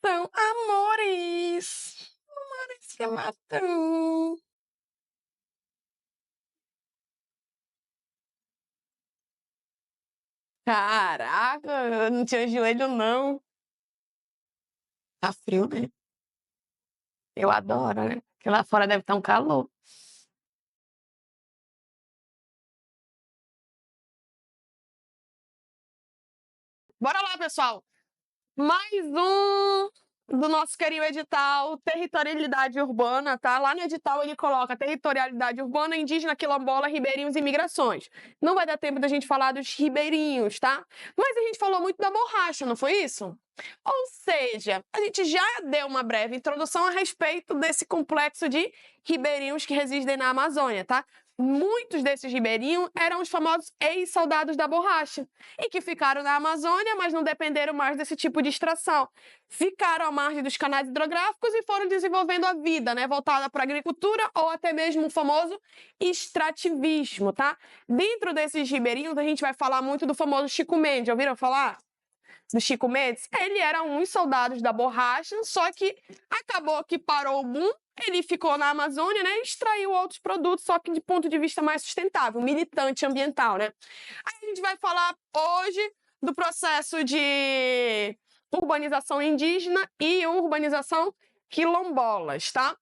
São amores. Amores se matam. Caraca, eu não tinha joelho, não. Tá frio, né? Eu adoro, né? Porque lá fora deve estar um calor. Bora lá, pessoal. Mais um do nosso querido edital Territorialidade Urbana, tá? Lá no edital ele coloca territorialidade urbana, indígena, quilombola, ribeirinhos e migrações. Não vai dar tempo da gente falar dos ribeirinhos, tá? Mas a gente falou muito da borracha, não foi isso? Ou seja, a gente já deu uma breve introdução a respeito desse complexo de ribeirinhos que residem na Amazônia, tá? Muitos desses ribeirinhos eram os famosos ex-soldados da borracha e que ficaram na Amazônia, mas não dependeram mais desse tipo de extração. Ficaram à margem dos canais hidrográficos e foram desenvolvendo a vida, né, voltada para a agricultura ou até mesmo o famoso extrativismo, tá? Dentro desses ribeirinhos, a gente vai falar muito do famoso Chico Mendes, já ouviram falar? Do Chico Mendes? Ele era um dos soldados da borracha, só que acabou que parou o boom, ele ficou na Amazônia, né, e extraiu outros produtos, só que de ponto de vista mais sustentável, militante ambiental, né? Aí a gente vai falar hoje do processo de urbanização indígena e urbanização quilombolas, tá?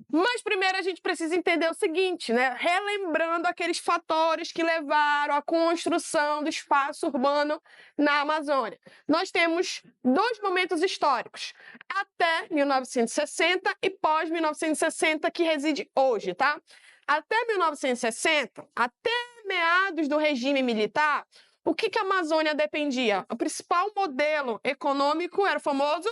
Mas primeiro a gente precisa entender o seguinte, né? Relembrando aqueles fatores que levaram à construção do espaço urbano na Amazônia. Nós temos dois momentos históricos, até 1960 e pós 1960, que reside hoje, tá? Até 1960, até meados do regime militar, o que a Amazônia dependia? O principal modelo econômico era o famoso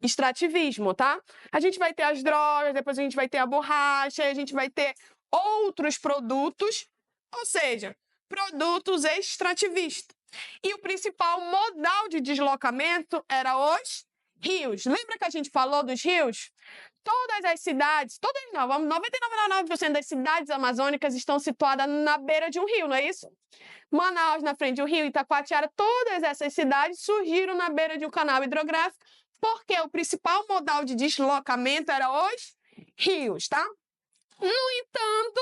extrativismo, tá? A gente vai ter as drogas, depois a gente vai ter a borracha, a gente vai ter outros produtos, ou seja, produtos extrativistas. E o principal modal de deslocamento era os rios. Lembra que a gente falou dos rios? Todas as cidades, todas não, 99,9% das cidades amazônicas estão situadas na beira de um rio, não é isso? Manaus, na frente do rio, Itacoatiara, todas essas cidades surgiram na beira de um canal hidrográfico, porque o principal modal de deslocamento era os rios, tá? No entanto,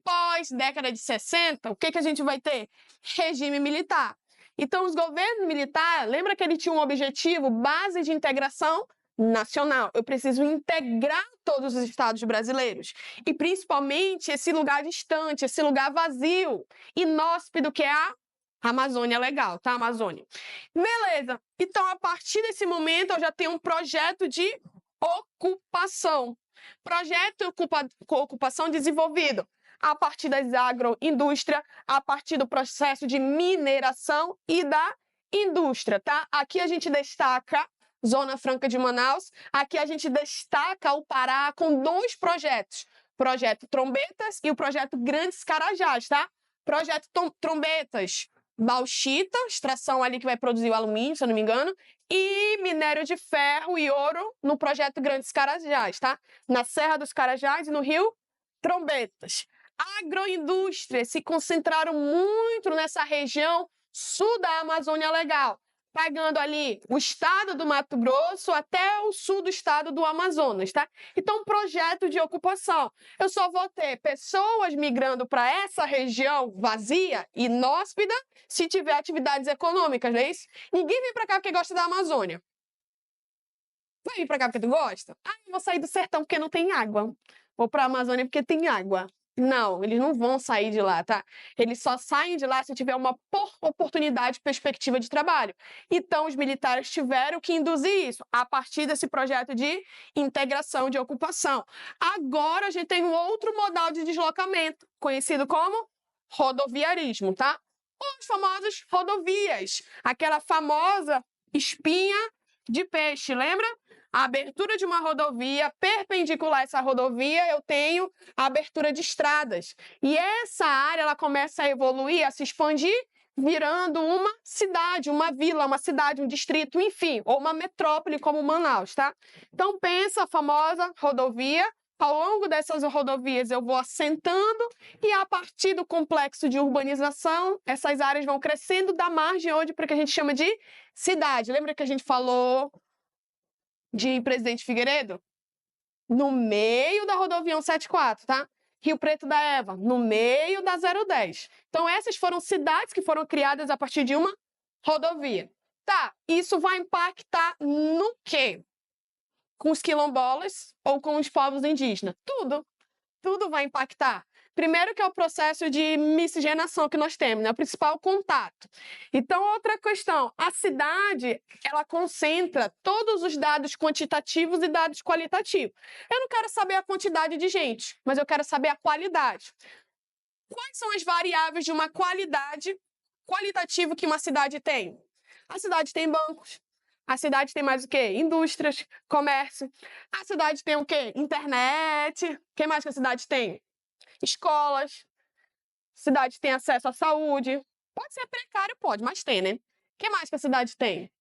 pós década de 60, o que a gente vai ter? Regime militar. Então, os governos militares, lembra que ele tinha um objetivo, base de integração nacional. Eu preciso integrar todos os estados brasileiros. E, principalmente, esse lugar distante, esse lugar vazio, inóspito que é a Amazônia Legal, tá? Amazônia. Beleza. Então, a partir desse momento, eu já tenho um projeto de ocupação. Projeto ocupação desenvolvido a partir das agroindústria, a partir do processo de mineração e da indústria, tá? Aqui a gente destaca Zona Franca de Manaus, aqui a gente destaca o Pará com dois projetos, projeto Trombetas e o projeto Grandes Carajás, tá? Projeto Trombetas, bauxita, extração ali que vai produzir o alumínio, se eu não me engano, e minério de ferro e ouro no projeto Grandes Carajás, tá? Na Serra dos Carajás e no Rio Trombetas. Agroindústrias se concentraram muito nessa região sul da Amazônia Legal, pegando ali o estado do Mato Grosso até o sul do estado do Amazonas, tá? Então, projeto de ocupação. Eu só vou ter pessoas migrando para essa região vazia, inóspita, se tiver atividades econômicas, não é isso? Ninguém vem para cá porque gosta da Amazônia. Vai vir para cá porque tu gosta? Ah, eu vou sair do sertão porque não tem água. Vou para a Amazônia porque tem água. Não, eles não vão sair de lá, tá? Eles só saem de lá se tiver uma oportunidade, perspectiva de trabalho. Então, os militares tiveram que induzir isso a partir desse projeto de integração de ocupação. Agora, a gente tem um outro modal de deslocamento, conhecido como rodoviarismo, tá? Os famosos rodovias, aquela famosa espinha de peixe, lembra? A abertura de uma rodovia, perpendicular a essa rodovia, eu tenho a abertura de estradas. E essa área ela começa a evoluir, a se expandir, virando uma cidade, uma vila, uma cidade, um distrito, enfim, ou uma metrópole como Manaus, tá? Então pensa a famosa rodovia. Ao longo dessas rodovias eu vou assentando e a partir do complexo de urbanização, essas áreas vão crescendo da margem hoje para o que a gente chama de cidade. Lembra que a gente falou de Presidente Figueiredo? No meio da rodovia 174, tá? Rio Preto da Eva, no meio da 010. Então, essas foram cidades que foram criadas a partir de uma rodovia. Tá, isso vai impactar no quê? Com os quilombolas ou com os povos indígenas? Tudo vai impactar. Primeiro que é o processo de miscigenação que nós temos, né? O principal contato. Então, outra questão, a cidade, ela concentra todos os dados quantitativos e dados qualitativos. Eu não quero saber a quantidade de gente, mas eu quero saber a qualidade. Quais são as variáveis de uma qualidade qualitativa que uma cidade tem? A cidade tem bancos. A cidade tem mais o quê? Indústrias, comércio. A cidade tem o quê? Internet. O que mais que a cidade tem? Escolas. A cidade tem acesso à saúde. Pode ser precário, pode, mas tem, né? O que mais que a cidade tem?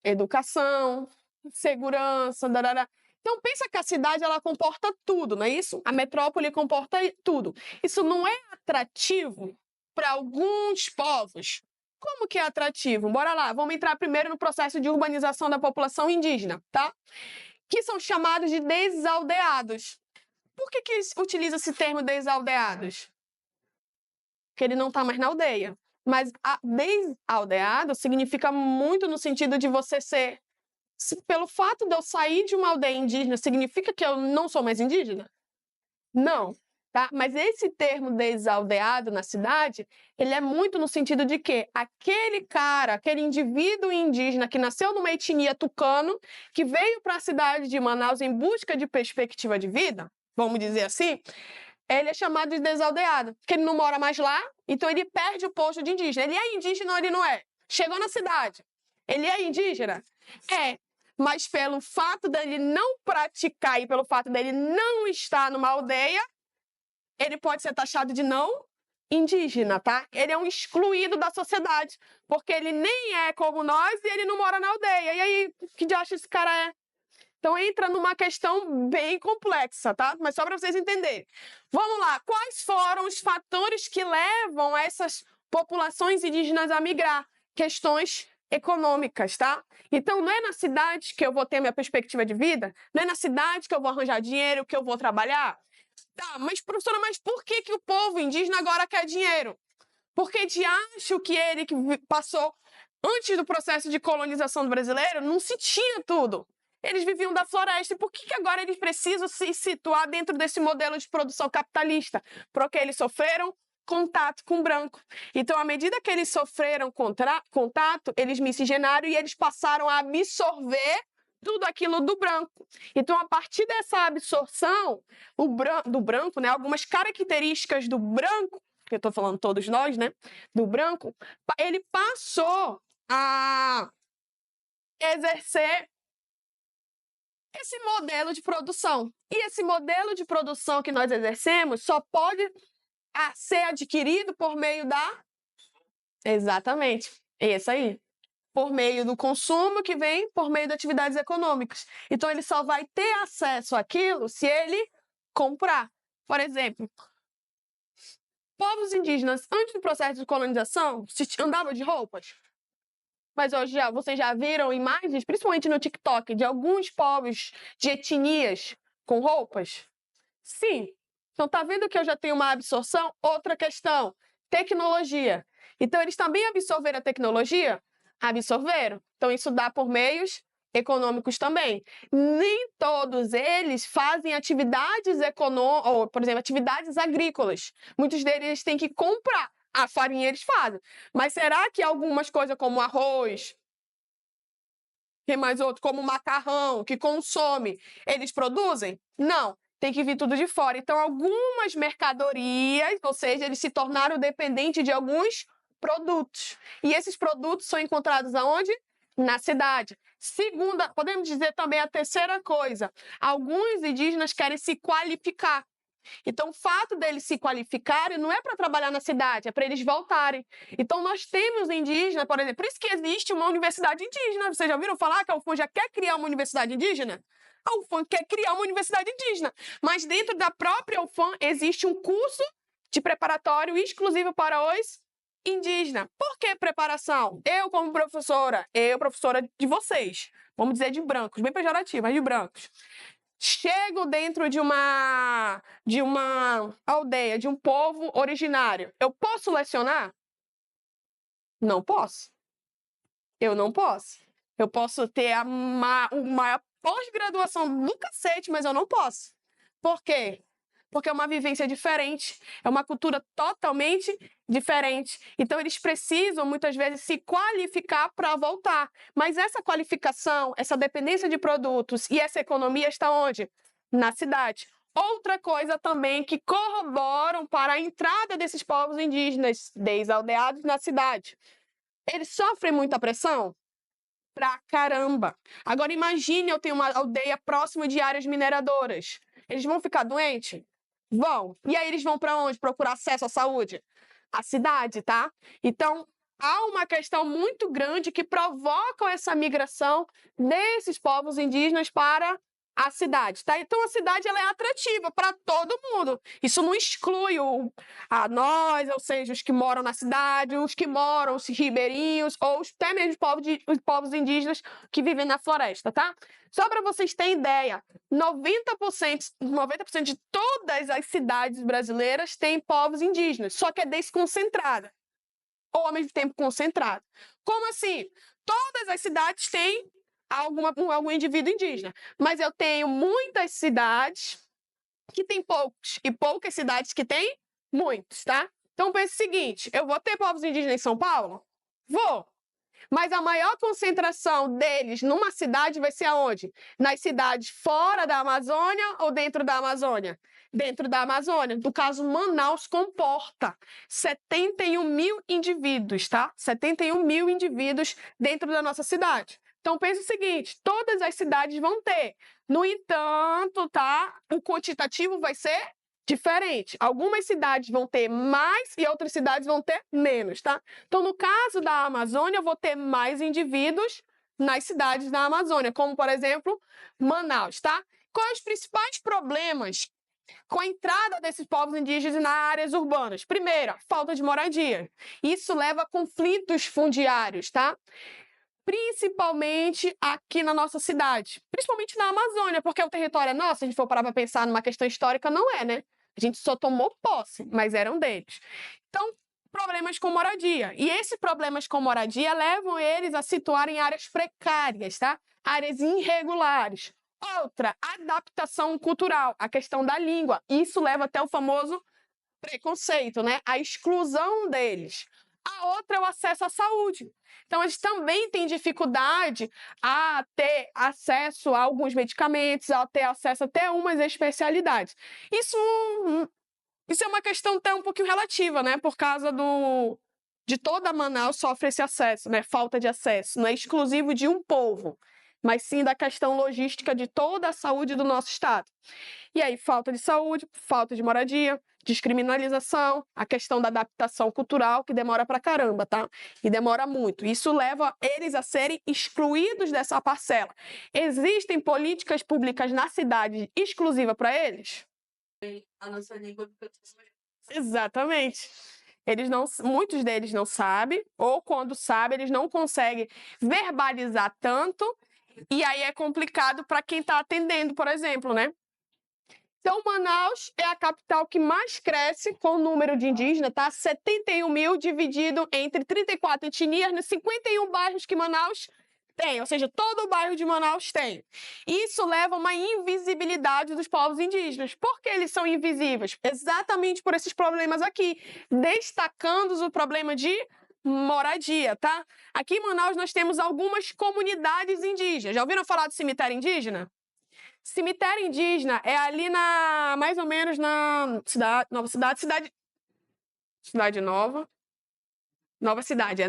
Educação, segurança, darará. Então, pensa que a cidade, ela comporta tudo, não é isso? A metrópole comporta tudo. Isso não é atrativo para alguns povos? Como que é atrativo? Bora lá, vamos entrar primeiro no processo de urbanização da população indígena, tá? Que são chamados de desaldeados. Por que utiliza esse termo desaldeados? Porque ele não está mais na aldeia. Mas desaldeado significa muito no sentido de você ser... Pelo fato de eu sair de uma aldeia indígena, significa que eu não sou mais indígena? Não, tá? Mas esse termo desaldeado na cidade, ele é muito no sentido de que aquele cara, aquele indivíduo indígena que nasceu numa etnia tucano, que veio para a cidade de Manaus em busca de perspectiva de vida, vamos dizer assim, ele é chamado de desaldeado, porque ele não mora mais lá, então ele perde o posto de indígena. Ele é indígena ou ele não é? Chegou na cidade, ele é indígena? É, mas pelo fato dele não praticar e pelo fato dele não estar numa aldeia, ele pode ser taxado de não indígena, tá? Ele é um excluído da sociedade, porque ele nem é como nós e ele não mora na aldeia. E aí, que diacho esse cara é? Então entra numa questão bem complexa, tá? Mas só para vocês entenderem. Vamos lá, quais foram os fatores que levam essas populações indígenas a migrar? Questões econômicas, tá? Então não é na cidade que eu vou ter minha perspectiva de vida, não é na cidade que eu vou arranjar dinheiro, que eu vou trabalhar. Tá, mas professora, mas por que o povo indígena agora quer dinheiro? Porque de acho que ele que passou antes do processo de colonização do brasileiro, não se tinha tudo. Eles viviam da floresta. E por que agora eles precisam se situar dentro desse modelo de produção capitalista? Porque eles sofreram contato com o branco. Então, à medida que eles sofreram contato, eles miscigenaram e eles passaram a absorver tudo aquilo do branco. Então, a partir dessa absorção do branco, né, algumas características do branco, que eu estou falando todos nós, né, do branco, ele passou a exercer esse modelo de produção. E esse modelo de produção que nós exercemos só pode ser adquirido por meio da... Exatamente, é isso aí. Por meio do consumo que vem por meio de atividades econômicas. Então, ele só vai ter acesso àquilo se ele comprar. Por exemplo, povos indígenas, antes do processo de colonização, andavam de roupas. Mas hoje vocês já viram imagens, principalmente no TikTok, de alguns povos de etnias com roupas? Sim. Então, tá vendo que eu já tenho uma absorção? Outra questão, tecnologia. Então, eles também absorveram a tecnologia? Absorveram. Então, isso dá por meios econômicos também. Nem todos eles fazem atividades econômicas, ou, por exemplo, atividades agrícolas. Muitos deles têm que comprar. A farinha eles fazem. Mas será que algumas coisas como arroz, tem mais outro, como macarrão, que consome, eles produzem? Não. Tem que vir tudo de fora. Então, algumas mercadorias, ou seja, eles se tornaram dependentes de alguns produtos. E esses produtos são encontrados aonde? Na cidade. Segunda, podemos dizer também a terceira coisa. Alguns indígenas querem se qualificar. Então, o fato deles se qualificarem não é para trabalhar na cidade, é para eles voltarem. Então, nós temos indígenas, por exemplo, por isso que existe uma universidade indígena. Vocês já ouviram falar que a UFAM já quer criar uma universidade indígena? A UFAM quer criar uma universidade indígena, mas dentro da própria UFAM existe um curso de preparatório exclusivo para os indígenas. Por que preparação? Eu, como professora de vocês, vamos dizer de brancos, bem pejorativo, mas de brancos, chego dentro de uma aldeia, de um povo originário, eu posso lecionar? Não posso. Eu não posso. Eu posso ter uma pós-graduação do cacete, mas eu não posso. Por quê? Porque é uma vivência diferente, é uma cultura totalmente diferente. Então, eles precisam, muitas vezes, se qualificar para voltar. Mas essa qualificação, essa dependência de produtos e essa economia está onde? Na cidade. Outra coisa também que corroboram para a entrada desses povos indígenas desaldeados na cidade. Eles sofrem muita pressão? Pra caramba. Agora imagine eu tenho uma aldeia próxima de áreas mineradoras. Eles vão ficar doentes? Vão. E aí eles vão para onde? Procurar acesso à saúde? A cidade, tá? Então, há uma questão muito grande que provoca essa migração desses povos indígenas para a cidade, tá? Então, a cidade ela é atrativa para todo mundo. Isso não exclui a nós, ou seja, os que moram na cidade, os que moram, os ribeirinhos, ou até mesmo os povos indígenas que vivem na floresta, tá? Só para vocês terem ideia, 90% de todas as cidades brasileiras têm povos indígenas, só que é desconcentrada, ou ao mesmo tempo concentrada. Como assim? Todas as cidades têm algum indivíduo indígena, mas eu tenho muitas cidades que têm poucos e poucas cidades que têm muitos, tá? Então pense o seguinte, eu vou ter povos indígenas em São Paulo? Vou. Mas a maior concentração deles numa cidade vai ser aonde? Nas cidades fora da Amazônia ou dentro da Amazônia? Dentro da Amazônia. No caso, Manaus comporta 71 mil indivíduos, tá? 71 mil indivíduos dentro da nossa cidade. Então, pense o seguinte, todas as cidades vão ter. No entanto, tá? O quantitativo vai ser diferente. Algumas cidades vão ter mais e outras cidades vão ter menos, tá? Então, no caso da Amazônia, eu vou ter mais indivíduos nas cidades da Amazônia, como, por exemplo, Manaus, tá? Quais os principais problemas com a entrada desses povos indígenas nas áreas urbanas? Primeiro, falta de moradia. Isso leva a conflitos fundiários, tá? Principalmente aqui na nossa cidade, principalmente na Amazônia, porque o território é nosso, se a gente for parar para pensar numa questão histórica, não é, né? A gente só tomou posse, mas eram deles. Então, problemas com moradia. E esses problemas com moradia levam eles a situarem áreas precárias, tá? Áreas irregulares. Outra, adaptação cultural, a questão da língua. Isso leva até o famoso preconceito, né? A exclusão deles. A outra é o acesso à saúde. Então, eles também têm dificuldade a ter acesso a alguns medicamentos, a ter acesso até umas especialidades. Isso é uma questão até um pouquinho relativa, né? Por causa de toda Manaus sofre esse acesso, né? Falta de acesso. Não é exclusivo de um povo, mas sim da questão logística de toda a saúde do nosso estado. E aí, falta de saúde, falta de moradia, descriminalização, a questão da adaptação cultural, que demora pra caramba, tá? E demora muito. Isso leva eles a serem excluídos dessa parcela. Existem políticas públicas na cidade exclusiva para eles? A nossa língua do Exatamente. Muitos deles não sabem, ou quando sabem, eles não conseguem verbalizar tanto, e aí é complicado para quem está atendendo, por exemplo, né? Então, Manaus é a capital que mais cresce com o número de indígenas, tá? 71 mil dividido entre 34 etnias, nos 51 bairros que Manaus tem, ou seja, todo o bairro de Manaus tem. Isso leva a uma invisibilidade dos povos indígenas. Por que eles são invisíveis? Exatamente por esses problemas aqui, destacando o problema de moradia, tá? Aqui em Manaus nós temos algumas comunidades indígenas. Já ouviram falar do cemitério indígena? Cemitério indígena é ali mais ou menos na cidade nova. Nova cidade.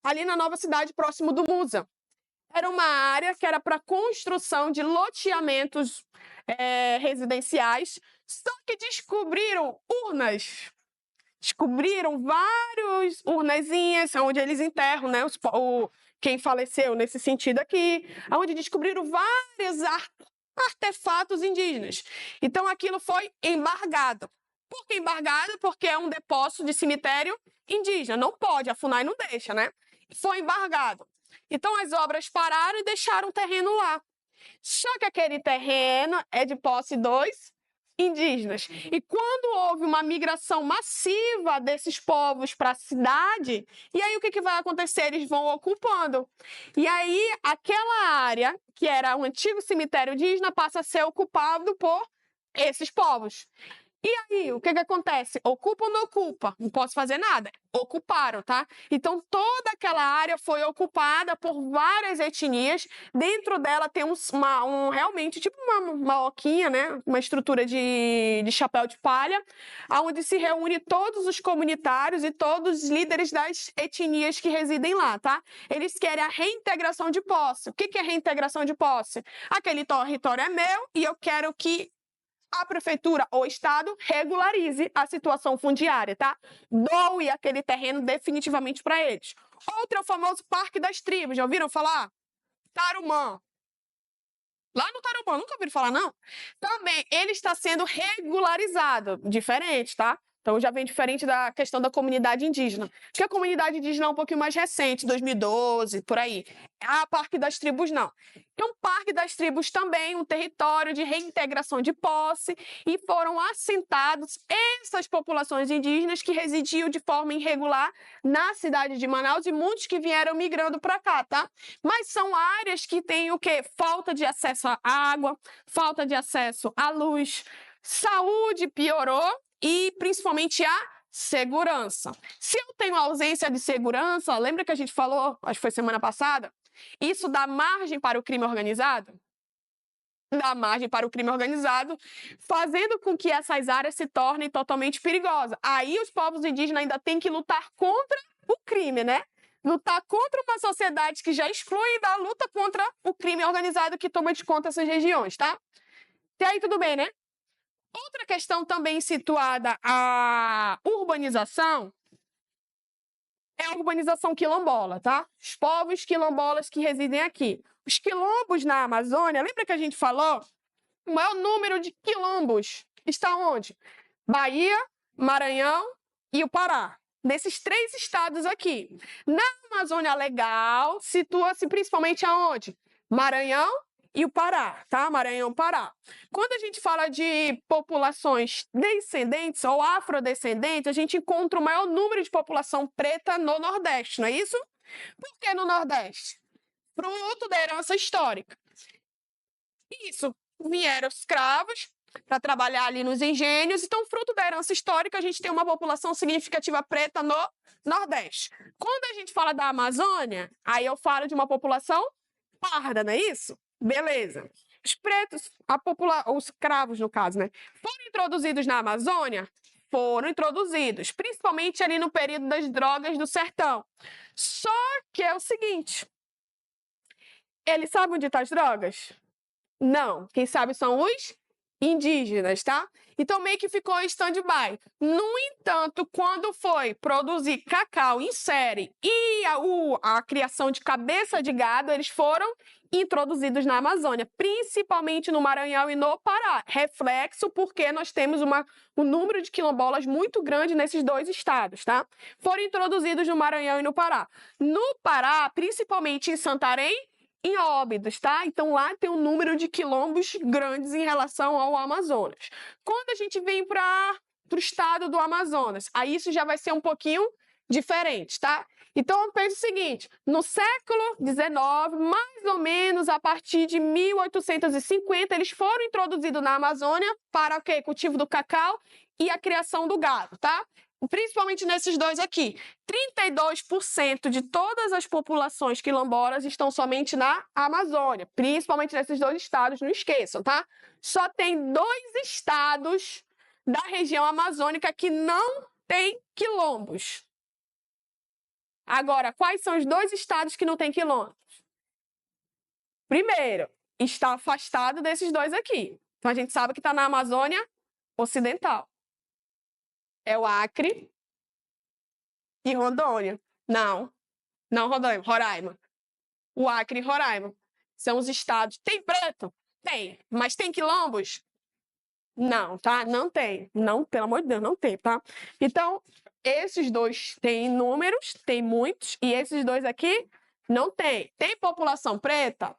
Ali na nova cidade, próximo do Musa. Era uma área que era para construção de loteamentos residenciais, só que descobriram urnas. Descobriram várias urnazinhas, onde eles enterram, né, quem faleceu nesse sentido aqui, onde descobriram vários artefatos indígenas. Então, aquilo foi embargado. Por que embargado? Porque é um depósito de cemitério indígena. Não pode, a FUNAI não deixa, né? Foi embargado. Então, as obras pararam e deixaram o terreno lá. Só que aquele terreno é de posse dos indígenas. E quando houve uma migração massiva desses povos para a cidade, e aí o que vai acontecer? Eles vão ocupando. E aí aquela área, que era um antigo cemitério indígena, passa a ser ocupado por esses povos. E aí, o que acontece? Ocupa ou não ocupa? Não posso fazer nada. Ocuparam, tá? Então, toda aquela área foi ocupada por várias etnias. Dentro dela tem realmente, tipo uma oquinha, né? Uma estrutura de chapéu de palha, onde se reúne todos os comunitários e todos os líderes das etnias que residem lá, tá? Eles querem a reintegração de posse. O que é reintegração de posse? Aquele território é meu e eu quero que a prefeitura ou o estado regularize a situação fundiária, tá? Doe aquele terreno definitivamente para eles. Outro é o famoso Parque das Tribos, já ouviram falar? Tarumã. Lá no Tarumã, nunca ouviram falar, não? Também, ele está sendo regularizado, diferente, tá? Então, já vem diferente da questão da comunidade indígena. Porque a comunidade indígena é um pouquinho mais recente, 2012, por aí. A Parque das Tribos, não. Então, Parque das Tribos também, um território de reintegração de posse, e foram assentados essas populações indígenas que residiam de forma irregular na cidade de Manaus e muitos que vieram migrando para cá, tá? Mas são áreas que têm o quê? Falta de acesso à água, falta de acesso à luz, saúde piorou, e principalmente a segurança. Se eu tenho ausência de segurança, lembra que a gente falou, acho que foi semana passada, isso dá margem para o crime organizado? Dá margem para o crime organizado, fazendo com que essas áreas se tornem totalmente perigosas. Aí os povos indígenas ainda têm que lutar contra o crime, né? Lutar contra uma sociedade que já exclui e da luta contra o crime organizado que toma de conta essas regiões, tá? Até aí tudo bem, né? Outra questão também situada à urbanização é a urbanização quilombola, tá? Os povos quilombolas que residem aqui. Os quilombos na Amazônia, lembra que a gente falou? O maior número de quilombos está onde? Bahia, Maranhão e o Pará. Nesses 3 estados aqui. Na Amazônia Legal, situa-se principalmente aonde? Maranhão e o Pará, tá? Maranhão e Pará. Quando a gente fala de populações descendentes ou afrodescendentes, a gente encontra o maior número de população preta no Nordeste, não é isso? Por que no Nordeste? Fruto da herança histórica. Isso, vieram escravos para trabalhar ali nos engenhos, então, fruto da herança histórica, a gente tem uma população significativa preta no Nordeste. Quando a gente fala da Amazônia, aí eu falo de uma população parda, não é isso? Beleza. Os pretos, os escravos, no caso, né? Foram introduzidos na Amazônia? Foram introduzidos, principalmente ali no período das drogas do sertão. Só que é o seguinte, eles sabem onde estão as drogas? Não. Quem sabe são os indígenas, tá? Então, meio que ficou em stand-by. No entanto, quando foi produzir cacau em série e a criação de cabeça de gado, eles foram introduzidos na Amazônia, principalmente no Maranhão e no Pará. Reflexo porque nós temos um número de quilombolas muito grande nesses 2 estados, tá? Foram introduzidos no Maranhão e no Pará. No Pará, principalmente em Santarém, em Óbidos, tá? Então, lá tem um número de quilombos grandes em relação ao Amazonas. Quando a gente vem para o estado do Amazonas, aí isso já vai ser um pouquinho diferente, tá? Então, pense o seguinte, no século XIX, mais ou menos a partir de 1850, eles foram introduzidos na Amazônia para o quê? Cultivo do cacau e a criação do gado, tá? Principalmente nesses 2 aqui. 32% de todas as populações quilombolas estão somente na Amazônia, principalmente nesses 2 estados, não esqueçam, tá? Só tem 2 estados da região amazônica que não tem quilombos. Agora, quais são os 2 estados que não têm quilombos? Primeiro, está afastado desses 2 aqui. Então, a gente sabe que está na Amazônia Ocidental. É o Acre e Rondônia. Não Roraima. O Acre e Roraima. São os estados. Tem preto? Tem. Mas tem quilombos? Não, tá? Não tem. Não, pelo amor de Deus, não tem, tá? Então, esses 2 têm números, tem muitos, e esses 2 aqui Não tem. Tem população preta?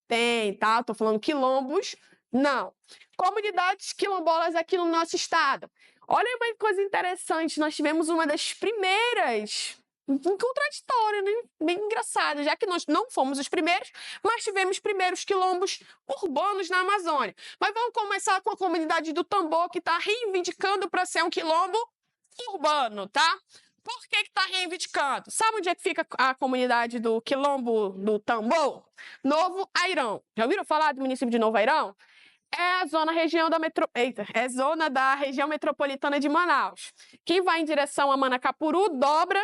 Tem, tá? Tô falando quilombos, não. Comunidades quilombolas aqui no nosso estado. Olha uma coisa interessante, nós tivemos uma das primeiras, contraditório, né? Bem engraçado, já que nós não fomos os primeiros, mas tivemos primeiros quilombos urbanos na Amazônia. Mas vamos começar com a comunidade do Tambor, que está reivindicando para ser um quilombo urbano, tá? Por que está reivindicando? Sabe onde é que fica a comunidade do Quilombo do Tambor? Novo Airão. Já ouviram falar do município de Novo Airão? É a zona da região metropolitana de Manaus. Quem vai em direção a Manacapuru dobra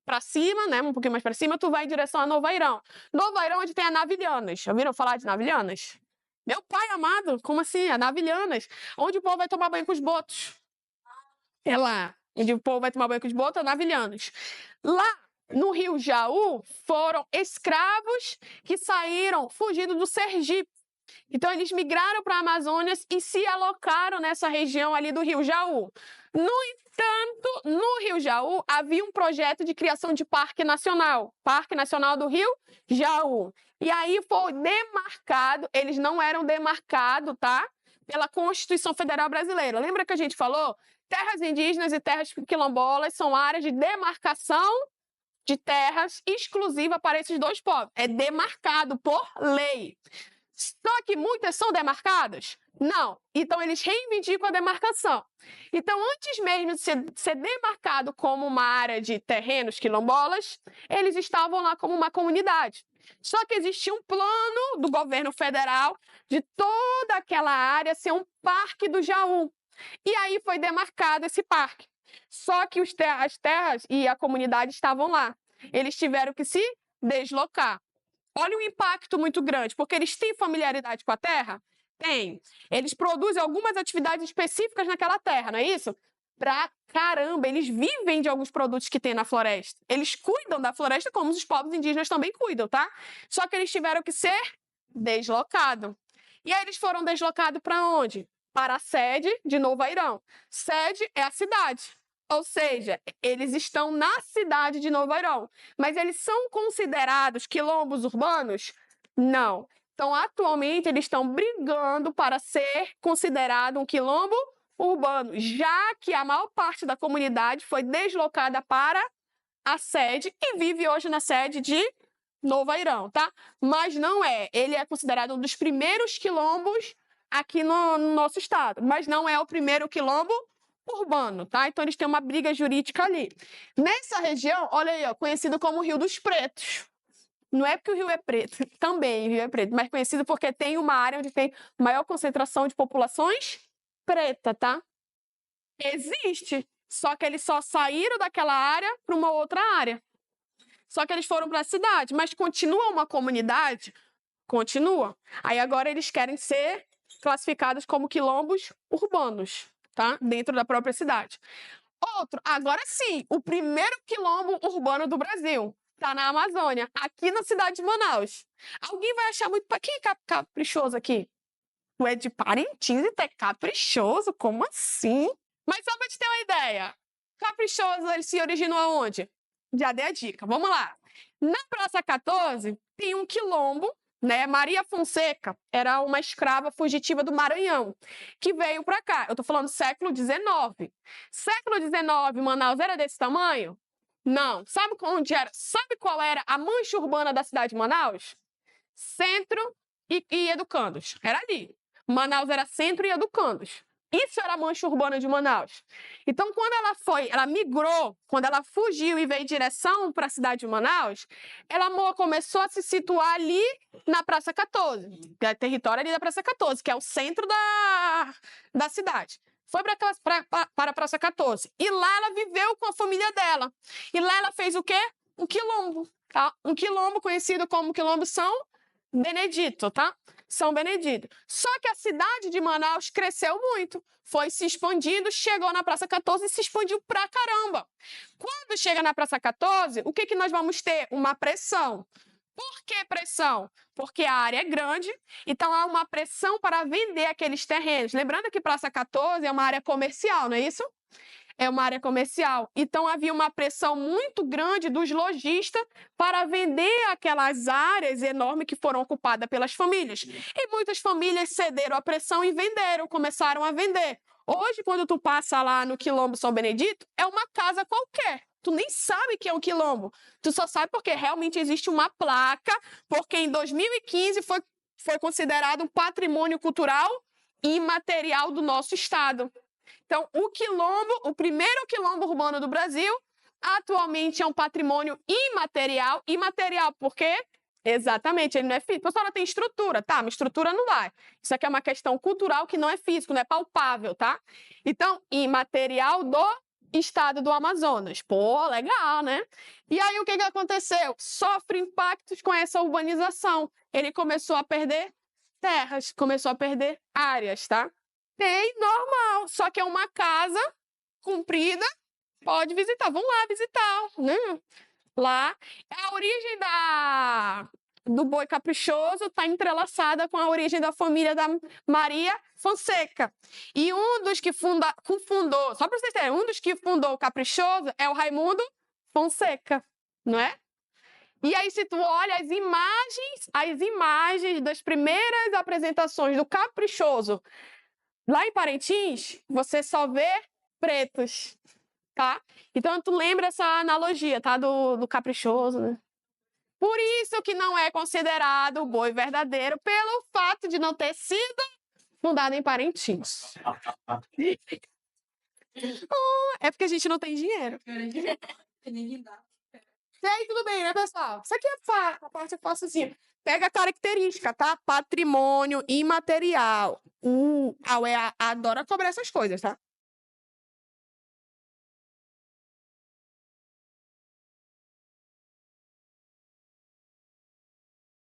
para cima, né? Um pouquinho mais para cima, tu vai em direção a Novo Airão. Novo Airão onde tem a Navilhanas. Já ouviram falar de Navilhanas? Meu pai amado, como assim? A Navilhanas, onde o povo vai tomar banho com os botos. É lá, onde o povo vai tomar banho com os botos, Navilhanas. Lá no Rio Jaú foram escravos que saíram fugindo do Sergipe. Então, eles migraram para a Amazônia e se alocaram nessa região ali do Rio Jaú. No entanto, no Rio Jaú havia um projeto de criação de Parque Nacional do Rio Jaú. E aí foi demarcado, eles não eram demarcados, tá? Pela Constituição Federal Brasileira. Lembra que a gente falou? Terras indígenas e terras quilombolas são áreas de demarcação de terras exclusiva para esses dois povos. É demarcado por lei. Só que muitas são demarcadas? Não. Então, eles reivindicam a demarcação. Então, antes mesmo de ser demarcado como uma área de terrenos quilombolas, eles estavam lá como uma comunidade. Só que existia um plano do governo federal de toda aquela área ser um parque do Jaú. E aí foi demarcado esse parque. Só que as terras e a comunidade estavam lá. Eles tiveram que se deslocar. Olha um impacto muito grande, porque eles têm familiaridade com a terra? Tem. Eles produzem algumas atividades específicas naquela terra, não é isso? Pra caramba, eles vivem de alguns produtos que tem na floresta. Eles cuidam da floresta como os povos indígenas também cuidam, tá? Só que eles tiveram que ser deslocados. E aí eles foram deslocados para onde? Para a sede de Novo Airão. Sede é a cidade. Ou seja, eles estão na cidade de Novo Airão. Mas eles são considerados quilombos urbanos? Não. Então, atualmente, eles estão brigando para ser considerado um quilombo urbano, já que a maior parte da comunidade foi deslocada para a sede e vive hoje na sede de Novo Airão, tá? Mas não é. Ele é considerado um dos primeiros quilombos aqui no nosso estado, mas não é o primeiro quilombo urbano, tá? Então, eles têm uma briga jurídica ali. Nessa região, olha aí, ó, conhecido como Rio dos Pretos. Não é porque o rio é preto, também o rio é preto, mas conhecido porque tem uma área onde tem maior concentração de populações preta, tá? Existe, só que eles só saíram daquela área para uma outra área. Só que eles foram para a cidade, mas continua uma comunidade? Continua. Aí agora eles querem ser classificados como quilombos urbanos, tá? Dentro da própria cidade. Outro, agora sim, o primeiro quilombo urbano do Brasil. Tá na Amazônia, aqui na cidade de Manaus. Alguém vai achar muito... Quem é caprichoso aqui? Tu é de Parintins e tu é caprichoso? Como assim? Mas só pra te ter uma ideia, caprichoso, ele se originou aonde? Já dei a dica, vamos lá. Na Praça 14, tem um quilombo, né? Maria Fonseca era uma escrava fugitiva do Maranhão, que veio para cá. Eu tô falando século XIX. Século XIX, Manaus era desse tamanho? Não. Sabe onde era? Sabe qual era a mancha urbana da cidade de Manaus? Centro e Educandos. Era ali. Manaus era Centro e Educandos. Isso era a mancha urbana de Manaus. Então, quando ela migrou, quando ela fugiu e veio em direção para a cidade de Manaus, ela começou a se situar ali na Praça 14, que é território ali da Praça 14, que é o centro da cidade. Foi para a Praça 14. E lá ela viveu com a família dela. E lá ela fez o quê? Um quilombo. Tá? Um quilombo conhecido como Quilombo São Benedito, tá? São Benedito. Só que a cidade de Manaus cresceu muito, foi se expandindo, chegou na Praça 14 e se expandiu pra caramba. Quando chega na Praça 14, o que nós vamos ter? Uma pressão. Por que pressão? Porque a área é grande, então há uma pressão para vender aqueles terrenos. Lembrando que Praça 14 é uma área comercial, não é isso? É uma área comercial. Então, havia uma pressão muito grande dos lojistas para vender aquelas áreas enormes que foram ocupadas pelas famílias. E muitas famílias cederam à pressão e venderam, começaram a vender. Hoje, quando tu passa lá no Quilombo São Benedito, é uma casa qualquer. Tu nem sabe que é um quilombo. Tu só sabe porque realmente existe uma placa, porque em 2015 foi considerado um patrimônio cultural imaterial do nosso estado. Então, o quilombo, o primeiro quilombo urbano do Brasil, atualmente é um patrimônio imaterial. Imaterial por quê? Exatamente, ele não é físico. A senhora tem estrutura, tá? Mas estrutura não dá. Isso aqui é uma questão cultural que não é físico, não é palpável, tá? Então, imaterial do estado do Amazonas. Pô, legal, né? E aí, o que aconteceu? Sofre impactos com essa urbanização. Ele começou a perder terras, começou a perder áreas, tá? Tem, normal. Só que é uma casa comprida, pode visitar. Vamos lá visitar, né? Lá. A origem do boi caprichoso está entrelaçada com a origem da família da Maria Fonseca. E um dos que fundou, só para vocês terem, um dos que fundou o caprichoso é o Raimundo Fonseca, não é? E aí, se tu olha as imagens das primeiras apresentações do caprichoso lá em Parintins, você só vê pretos, tá? Então, tu lembra essa analogia, tá? Do caprichoso, né? Por isso que não é considerado o boi verdadeiro, pelo fato de não ter sido fundado em Parintins. É porque a gente não tem dinheiro. E aí, tudo bem, né, pessoal? Isso aqui é fácil, a parte eu faço assim. Pega a característica, tá? Patrimônio imaterial. A UEA adora cobrar essas coisas, tá?